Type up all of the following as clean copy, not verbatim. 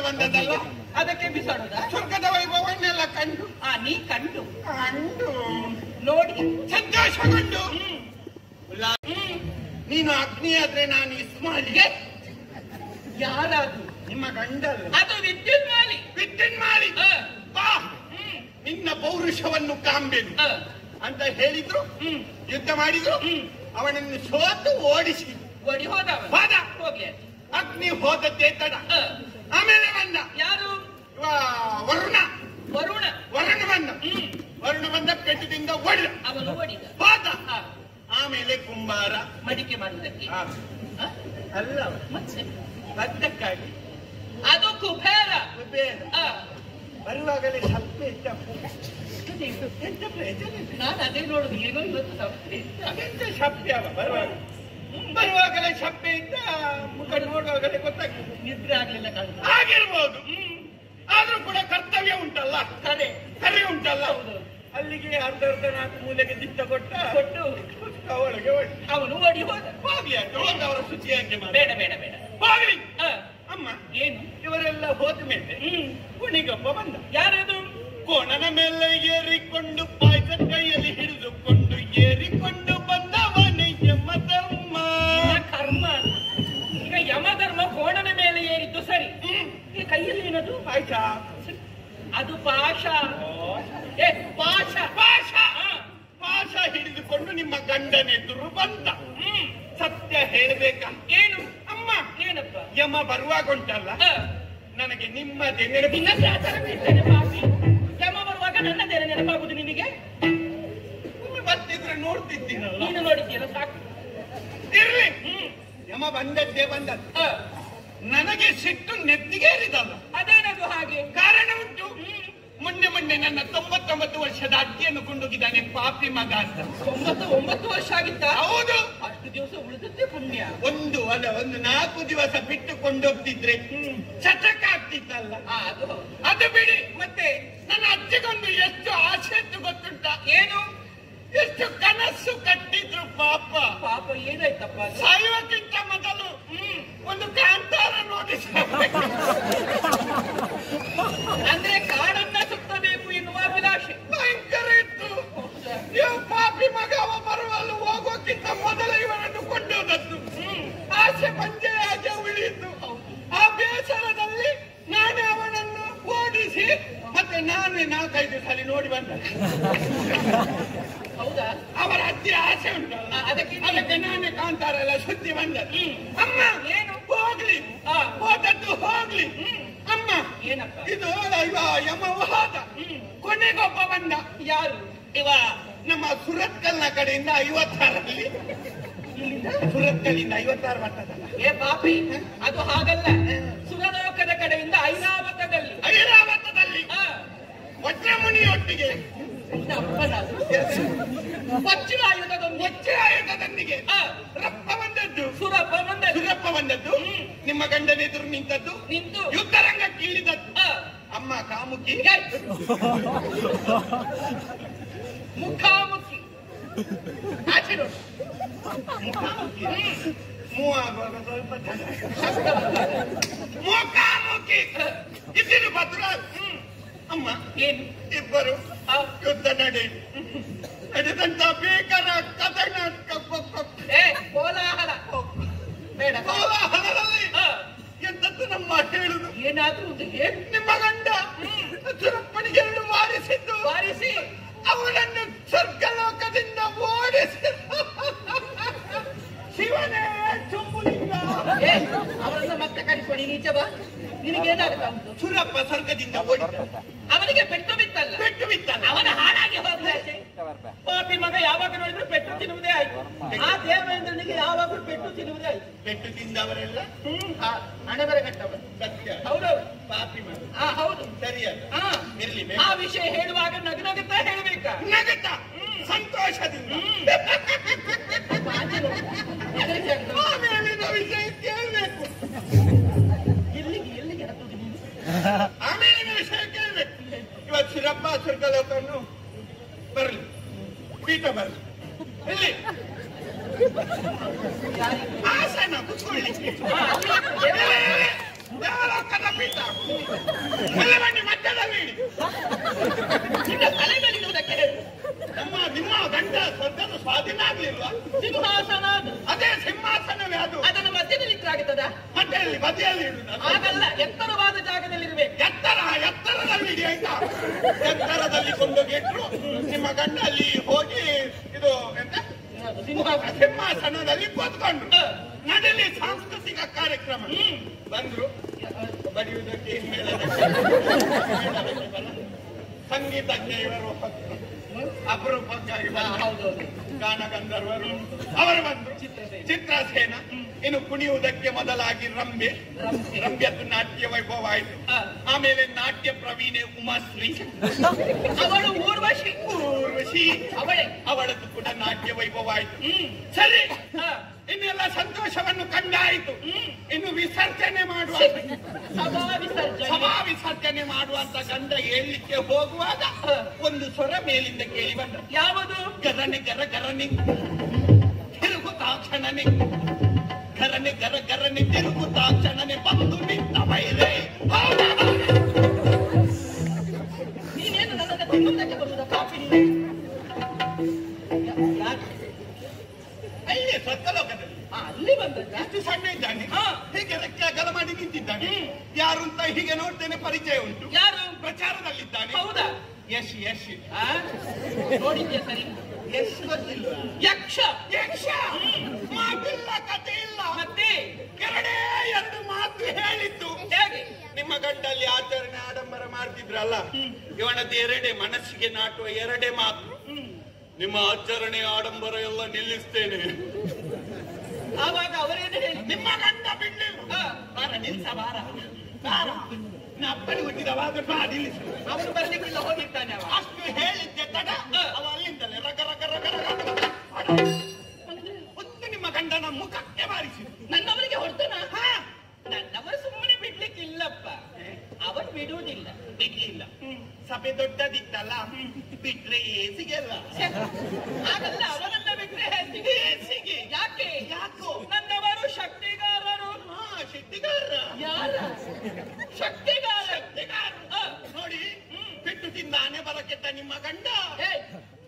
ಬಂದದಲ್ಲ, ಅದಕ್ಕೆ ಬಿಸಾಡುದ? ಸ್ವರ್ಗದ ವೈಭವನ್ನೆಲ್ಲ ಕಂಡು ನೀ ಕಂಡು ಕಂಡು ನೋಡಿ ಸಂತೋಷಗೊಂಡು. ನೀನು ಅಗ್ನಿ ಆದ್ರೆ ನಾನು ಇಸ್ಮಾಲಿಗೆ. ಯಾರಾದ್ರು? ನಿಮ್ಮ ಗಂಡಲ್ಲ, ಅದು ವಿದ್ಯುತ್ ಮಾಲಿ. ವಿದ್ಯುತ್ ಮಾಡಿ ಬಾ, ನಿನ್ನ ಪೌರುಷವನ್ನು ಕಾಂಬೆನು ಅಂತ ಹೇಳಿದ್ರು. ಯುದ್ಧ ಮಾಡಿದ್ರು, ಅವನನ್ನು ಸೋತು ಓಡಿಸಿ ಓಡಿ ಹೋದ. ಹೋಗ್ಲಿ, ಅಗ್ನಿ ಹೋದದ್ದೇ ತಡ. ಆಮೇಲೆ ಬಂದ ಯಾರು? ವರುಣ. ವರುಣ ಬಂದ. ವರುಣ ಬಂದ, ಪೆಟ್ಟದಿಂದ ಓಡಿದ. ಅವನು ಓಡಿದ ಹೋದ. ಆಮೇಲೆ ಕುಂಬಾರ ಮಡಿಕೆ ಮಾಡುವುದಕ್ಕೆ ಅಲ್ಲ, ಮತ್ತೆ ಬದ್ದಕ್ಕಾಗಿ. ಅದು ಕುಬೇರ. ಬರುವಾಗಲೇ ಸಪ್ಪೆ ಇದ್ದ. ಎಂತ ಪ್ರಯೋಜನ? ನಾನು ಅದೇ ನೋಡುದು, ಏನೋ ಇವತ್ತು ಸಪ್ಪೆ ಎಂತ ಸಪ್ಪೆ ಅವ ಬರುವಾಗಲೇ ಸಪ್ಪೆ ಇದ್ದ. ಮುಖ ನೋಡುವಾಗಲೇ ಗೊತ್ತಾಗ್ತದೆ. ನಿದ್ರೆ ಆಗ್ಲಿಲ್ಲ ಕಾಣ್ತದೆ. ಆಗಿರ್ಬೋದು, ಆದ್ರೂ ಕೂಡ ಕರ್ತವ್ಯ ಉಂಟಲ್ಲ, ಕರೆ ಉಂಟಲ್ಲ. ಅಲ್ಲಿಗೆ ಅರ್ಧ ನಾಲ್ಕು ಮೂಲೆಗೆ ದಿಟ್ಟ ಕೊಟ್ಟು ಒಳಗೆ ಅವನು ಓಡಿ ಹೋದ. ಹೋಗ್ಲಿ, ಹೋದವರ ಶುಚಿಯಾಗಿ ಬೇಡ ಬೇಡ ಬೇಡ, ಹೋಗ್ಲಿ. ಅಮ್ಮ, ಏನು ಇವರೆಲ್ಲ ಹೋದ ಮೇಲೆ ಕುಣಿಗೊಬ್ಬ ಬಂದ. ಯಾರದು? ಕೋಣನ ಮೇಲೆ ಏರಿಕೊಂಡು ಪಾಯಸ ಕೈಯಲ್ಲಿ ಹಿಡಿದುಕೊಂಡು ಏರಿಕೊಂಡು ಬಂದವನೇ ಯಮಧರ್ಮ. ಕರ್ಮ. ಈಗ ಯಮಧರ್ಮ ಕೋಣನ ಮೇಲೆ ಏರಿದ್ದು ಸರಿ, ಈ ಕೈಯಲ್ಲಿ ಏನದು? ಪಾಯಸ. ಅದು ಪಾಶ. ಪಾಶ ಪಾಶ ಪಾಶ ಹಿಡಿದುಕೊಂಡು ನಿಮ್ಮ ಗಂಡನೆದುರು ಬಂದ. ಸತ್ಯ ಹೇಳಬೇಕಾ? ಏನು ಅಮ್ಮ? ಏನಪ್ಪ? ಯಮ ಬರುವಾಗ ಉಂಟಲ್ಲ, ನನಗೆ ನಿಮ್ಮದೇ ನೆನಪಿದ್ದೇನೆ ಪಾಪಿ. ಯಮ ಬರುವಾಗ ನನ್ನದೇ ನೆನಪಾಗುದು ನಿನಗೆ? ಬರ್ತಿದ್ರೆ ನೋಡ್ತಿದ್ದೀನಲ್ಲ. ನೀನು ನೋಡಿದ್ದೀರ, ಸಾಕು. ಇರ್ಲಿ, ಯಮ ಬಂದದ್ದೇ ಬಂದದ್ದು. ನನಗೆ ಸಿಟ್ಟು ನೆತ್ತಿಗೇರಿದಲ್ಲ. ಅದೇನದು ಹಾಗೆ? ಕಾರಣ ಉಂಟು. ಮೊನ್ನೆ ನನ್ನ 99 ವರ್ಷದ ಅಜ್ಜಿಯನ್ನು ಕೊಂಡೋಗಿದ್ದಾನೆ ಪಾಪಿ ಮಗ ಅಂತ. 99 ವರ್ಷ ಆಗಿತ್ತ? ಹೌದು. ಅಷ್ಟು ದಿವಸ ಉಳಿದದ್ದೇ ಪುಣ್ಯ. ಒಂದು 4 ದಿವಸ ಬಿಟ್ಟು ಕೊಂಡೋಗ್ತಿದ್ರೆ ಚಟಕ ಆಗ್ತಿತ್ತಲ್ಲ. ಅದು ಬಿಡಿ. ಮತ್ತೆ ನನ್ನ ಅಜ್ಜಿಗೊಂದು ಎಷ್ಟು ಆಸೆ ಇತ್ತು ಗೊತ್ತುಂಟ? ಏನು? ಎಷ್ಟು ಕನಸು ಕಟ್ಟಿದ್ರು ಪಾಪ. ಪಾಪ ಏನಾಯ್ತಪ್ಪ? ಸಾಯುವಕ್ಕಿಂತ ಮೊದಲು ಒಂದು ಕಾಂತಾರ ನೋಡಿ ಅಂದ್ರೆ ಕಾಡನ್ನ ಸುತ್ತಬೇಕು ಎನ್ನುವ ಅಭಿಲಾಷೆ ಭಯಂಕರ ಇತ್ತು. ಪಾಪಿ ಮಗ ಅವ ಬರುವಲ್ಲಿ ಹೋಗೋಕ್ಕಿಂತ ಮೊದಲು ಇವನನ್ನು ಕೊಂಡೋದದ್ದು. ಆಸೆ ಪಂಜೆಯಾಗಿ ಉಳಿಯಿತು. ಆ ಬೇಸರದಲ್ಲಿ ನಾನೇ ಅವನನ್ನು ಓಡಿಸಿ ಮತ್ತೆ ನಾನೇ 4-5 ಸಲ ನೋಡಿ ಬಂದ. ಹೌದಾ? ಅವರ ಅಜ್ಜಿ ಆಸೆ ಉಂಟಲ್ಲ, ಅದಕ್ಕೆ ನಾನೇ ಕಾಂತಾರ ಎಲ್ಲ ಸುದ್ದಿ ಬಂದದ್ದು. ಅಮ್ಮ, ಏನು ಹೋಗ್ಲಿ, ಹೋದದ್ದು ಹೋಗ್ಲಿ. ಅಮ್ಮ, ಏನಪ್ಪ ಇದು? ಯಮ ಹೋದ, ಕೊನೆಗೊಬ್ಬ ಬಂದ. ಯಾರು? ನಮ್ಮ ಸುರತ್ಕಲ್ನ ಕಡೆಯಿಂದ 56ರಲ್ಲಿ. ಸುರತ್ಕಲ್ಲಿಂದ 56 ಬರ್ತದಲ್ಲ. ಪಾಪಿ, ಅದು ಹಾಗಲ್ಲ. ಸುರಲೋಕದ ಕಡೆಯಿಂದ ಐರಾವತದಲ್ಲಿ ವಜ್ರಮುನಿಯೊಟ್ಟಿಗೆ ವಜ್ರಾಯುಧದೊಂದಿಗೆ ರಪ್ಪ ಬಂದದ್ದು. ಸುರಪ್ಪ ಬಂದದ್ದು. ನಿಮ್ಮ ಗಂಡನೆದುರು ನಿಂತು ಯುದ್ಧರಂಗಕ್ಕೆ ಇಳಿದದ್ದು. ಅಮ್ಮ ಕಾಮುಕಿ, ಮುಖಾಮುಖಿ. ಆಚೆ ನೋಡಿ, ಮುಖಾಮುಖಿ. ಮುಖಾಮುಖಿ ಇದ್ದಿರು ಭದ್ರ. ಅಮ್ಮ, ಏನು? ಇಬ್ಬರು ಯುದ್ಧ ನಡೆದಂತ ಬೇಕರ ಕಥನಾಟಕ ಕೋಲಾಹಲ ಬೇಡ. ಕೋಲಾಹಲದಲ್ಲಿ ಎಂತದ್ದು ನಮ್ಮ ಹೇಳುದು? ಏನಾದ್ರೂ ನಿಮ್ಮ ಗಂಡ ಸುರಪ್ಪನಿಗೆ ವಾರಿಸಿ ಅವನನ್ನು ಸ್ವರ್ಗಲೋಕದಿಂದ ಓಡಿಸಿ ಶಿವನೇ ಚುಂಬುಲಿಂಗ ಅವರನ್ನ ಮತ್ತೆ ಕಡಿಸ್ಕೊಂಡು ನೀಚ ಬಾ. ನಿನಗೇನಾಗ್ತಾ ಉಂಟು? ಸುರಪ್ಪ ಸ್ವರ್ಗದಿಂದ ಓಡಿದ. ಅವನಿಗೆ ಪೆಟ್ಟು ಬಿತ್ತಲ್ಲ. ಅವನ ಹಾಳಾಗಿ ಹೋಗ್ಲಾಚೆ. ಪಾಪಿ ಮಗ ಯಾವಾಗ ನೋಡಿದ್ರು ಪೆಟ್ಟು ತಿನ್ನುವುದೇ ಆಯ್ತು. ಆ ದೇವೇಂದ್ರನಿಗೆ ಯಾವಾಗಲೂ ಪೆಟ್ಟು ತಿನ್ನುವುದೇ ಆಯ್ತು. ಪೆಟ್ಟು ತಿಂದವರೆಲ್ಲ ಹಣೆ ಬರಗಟ್ಟವರು. ಸತ್ಯ. ಹೌದೌದು. ಪಾಪಿ ಮಗ. ಹೌದು, ಸರಿಯಲ್ಲ. ಇರ್ಲಿ. ಆ ವಿಷಯ ಹೇಳುವಾಗ ನಗುತ್ತಾ ಹೇಳ್ಬೇಕಾ? ನಗುತ್ತಾ ಸಂತೋಷದಿಂದ. ಆಮೇಲಿನ ವಿಷಯ ಕೇಳಬೇಕು. ಎಲ್ಲಿಗೆ ಹತ್ತುದು ನೀನು? ಆಮೇಲಿನ ವಿಷಯ ಕೇಳಬೇಕು. ಇವತ್ತು ಶಿರಪ್ಪ ಸ್ವರ್ಗಲೋಕವನ್ನು ಬರಲಿ, ಪೀಠ ಬರಲಿ. ಇಲ್ಲಿ ಆಸನ ಕುತ್ಕೊಳ್ಳಿ. ದೇವಲೋಕದ ಪೀಠ ಮಲ್ಲವಣ್ಣಿ ಮಧ್ಯದಲ್ಲಿ ನಿನ್ನ ತಲೆ ಮೇಲಿರುವುದಕ್ಕೆ ಹೇಳು. ನಿಮ್ಮ ಗಂಡ ಸ್ವರ್ಗದ ಸ್ವಾಧೀನ ಆಗ್ಲಿಲ್ವಾ? ಸಿಂಹಾಸನ ಅದು. ಅದೇ ಸಿಂಹಾಸನವೇ ಅದು. ಅದನ್ನು ಮಧ್ಯದಲ್ಲಿ ಇಟ್ಟಾಗುತ್ತದ? ಮತ್ತೆ ಬದಿಯಲ್ಲಿ ಇಡುದು. ಆಗಲ್ಲ, ಎತ್ತರವಾದ ಜಾಗದಲ್ಲಿರ್ಬೇಕು. ಎತ್ತರದಲ್ಲಿ ಇಡಿ ಆಯ್ತಾ? ಎತ್ತರದಲ್ಲಿ ಕೊಂಡೋಗಿ ಇಟ್ರು ನಿಮ್ಮ ಗಂಡ ಅಲ್ಲಿ ಹೋಗಿ ಇದು ಎಂತ ಸಿಂಹಾಸನದಲ್ಲಿ ಕೂತ್ಕೊಂಡ್ರು. ನಡಲಿ ಸಾಂಸ್ಕೃತಿಕ ಕಾರ್ಯಕ್ರಮ. ಬಂದ್ರು ಬಡಿಯುವುದಕ್ಕೆ ಸಂಗೀತಕ್ಕೆ ಇವರು ಅಪರೂಪಕ್ಕಾಗಿ ಗಾನ ಗಂಧರ್ವರು ಅವರು ಬಂದ್ರು. ಚಿತ್ರಸೇನ. ಇನ್ನು ಕುಣಿಯುವುದಕ್ಕೆ ಮೊದಲಾಗಿ ರಂಭ್ಯದ್ದು ನಾಟ್ಯ ವೈಭವ ಆಯ್ತು. ಆಮೇಲೆ ನಾಟ್ಯ ಪ್ರವೀಣೆ ಉಮಾಶ್ರೀ, ಅವಳು ಊರ್ವಶಿ ಅವಳದ್ದು ಕೂಡ ನಾಟ್ಯ ವೈಭವ ಆಯ್ತು. ಸರಿ, ಇನ್ನೆಲ್ಲ ಸಂತೋಷವನ್ನು ಕಂಡಾಯಿತು. ಇನ್ನು ವಿಸರ್ಜನೆ ಮಾಡುವ ಸಭಾ ವಿಸರ್ಜನೆ ಮಾಡುವಂತ ಗಂಧ ಹೇಳಲಿಕ್ಕೆ ಹೋಗುವಾಗ ಒಂದು ಸ್ವರ ಮೇಲಿಂದ ಕೇಳಿ ಬಂದ. ಯಾವುದು? ಗರನೆ ಗರ ಗರನೆ ತಿರುಗುತ್ತಾಕ್ಷಣನೆ, ಗರನೆ ಗರ ಗರನೆ ತಿರುಗುತ್ತಾಕ್ಷಣನೆ ಬಂದು ನಿಂತ ಬೈರೆ. ನೀನೇನು ನನ್ನನ್ನು ತಿನ್ನುವುದಕ್ಕೆ ಬರುವುದ ಕಾಪಿ? ಅಲ್ಲಿ ಸ್ವರ್ಗಲೋಕದಲ್ಲಿ ಅಲ್ಲಿ ಬಂದದ್ದ? ಎಷ್ಟು ಸಣ್ಣ ಇದ್ದಾನೆ, ಹೀಗೆ ರೆಕ್ಕೆ ಅಗಲ ಮಾಡಿ ನಿಂತಿದ್ದಾನೆ. ಯಾರು ಅಂತ ಹೀಗೆ ನೋಡ್ತೇನೆ, ಪರಿಚಯ ಉಂಟು. ಯಾರು? ಪ್ರಚಾರದಲ್ಲಿದ್ದಾನೆ. ಹೌದಾ? ಯಶ್ ನೋಡಿದ್ಯಾ? ಸರಿ. ಯಶ್ ಗೊತ್ತಿಲ್ಲ. ಯಕ್ಷ ಮಾತಿಲ್ಲ, ಕತೆ ಇಲ್ಲ. ಮತ್ತೆ ಎರಡು ಮಾತು ಹೇಳಿದ್ದು. ಹೇಗೆ? ನಿಮ್ಮ ಗಂಡಲ್ಲಿ ಆಚರಣೆ ಆಡಂಬರ ಮಾಡ್ತಿದ್ರಲ್ಲ, ಇವನದ್ದು ಎರಡೇ, ಮನಸ್ಸಿಗೆ ನಾಟುವ ಎರಡೇ ಮಾತು. ನಿಮ್ಮ ಆಚರಣೆ ಆಡಂಬರ ಎಲ್ಲ ನಿಲ್ಲಿಸ್ತೇನೆ. ಆವಾಗ ಅವರೇನು ಹೇಳಿ? ನಿಮ್ಮ ಗಂಡ ಬಿಡ್ಲಿಲ್ಲ. ಬಾರ ನಿಲ್ಸ, ಬಾರ ಅಪ್ಪನಿಗೆ ಹುಟ್ಟಿದವಾಗ ನಿಲ್ಲಿಸು. ಅವನು ಬರ್ಲಿಕ್ಕಿಲ್ಲ, ಹೋಗಿದ್ದಾನೆ ಅವ. ಅಷ್ಟು ಹೇಳಿದ್ದೆ ತಡ ಅವ ಅಲ್ಲಿಂದಲೇ ರಗ ರಗ ರಗ ರಗ ಹೊತ್ತು ನಿಮ್ಮ ಗಂಡನ ಮುಖಕ್ಕೆ ಬಾರಿಸಿ ನನ್ನವರಿಗೆ ಹೊಡ್ತಾನ. ನನ್ನವರು ಸುಮ್ಮನೆ ಬಿಡ್ಲಿಕ್ಕಿಲ್ಲಪ್ಪ, ಅವರು ಬಿಡುವುದಿಲ್ಲ. ಬಿಡ್ಲಿಲ್ಲ. ಸಭೆ ದೊಡ್ಡದಿತ್ತಲ್ಲ, ಬಿಟ್ರೆ ಏಸಿಗೆಲ್ಲ. ಹಾಗಲ್ಲ, ಅವನನ್ನ ಬಿಟ್ರೆ ಹೇಸಿಗೆ. ಯಾಕೋ ನನ್ನವರು ಶಕ್ತಿಗಾರರು. ಶಕ್ತಿಗಾರ ಯಾರ? ಶಕ್ತಿಗಾರ. ನೋಡಿ, ಬಿಟ್ಟು ತಿಂದಾನೆ ಬರಕೆಟ್ಟ ನಿಮ್ಮ ಗಂಡ.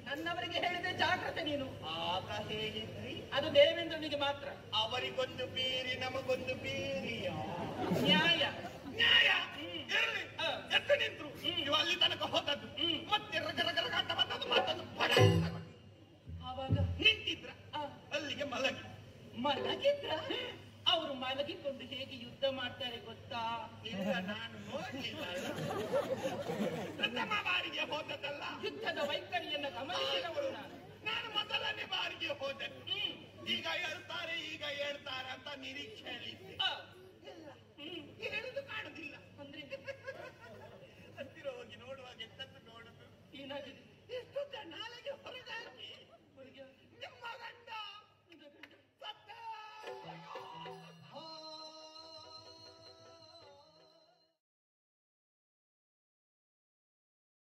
ನನ್ನವರಿಗೆ ಹೇಳಿದೆ ಜಾಗ್ರತೆ ನೀನು. ಆಗ ಹೇಳಿದ್ರಿ, ಅದು ದೇವೇಂದ್ರನಿಗೆ ಮಾತ್ರ. ಅವರಿಗೊಂದು ಬೀರಿ ನಮಗೊಂದು ಬೀರಿ. ನ್ಯಾಯ ಇರಲಿ. ಎತ್ತು ನಿಂತ್ರು. ನೀವು ಅಲ್ಲಿ ತನಕ ಹೋದದ್ದು, ಮತ್ತೆ ರಗ ರಗ ರಗಾಟ ಬಂದದ್ದು, ಮತ್ತೊಂದು ಪಡ. ಆವಾಗ ನಿಂತಿದ್ರ, ಅಲ್ಲಿಗೆ ಮಲಗಿದ್ರ. ಅವರು ಮಲಗಿಕೊಂಡು ಹೇಗೆ ಯುದ್ಧ ಮಾಡ್ತಾರೆ ಗೊತ್ತಾ? ಇಲ್ಲ, ನಾನು ನೋಡ್ಲಿಲ್ಲ. ಪ್ರಥಮ ಬಾರಿಗೆ ಹೋದದ್ದಲ್ಲ, ಯುದ್ಧದ ವೈಖರಿಯನ್ನು ಗಮನಿಸಿದವರು ನಾನು ಮೊದಲನೇ ಬಾರಿಗೆ ಹೋದದ್ದು. ಈಗ ಹೇಳ್ತಾರೆ ಅಂತ ನಿರೀಕ್ಷೆಯಲ್ಲಿದ್ದೆ.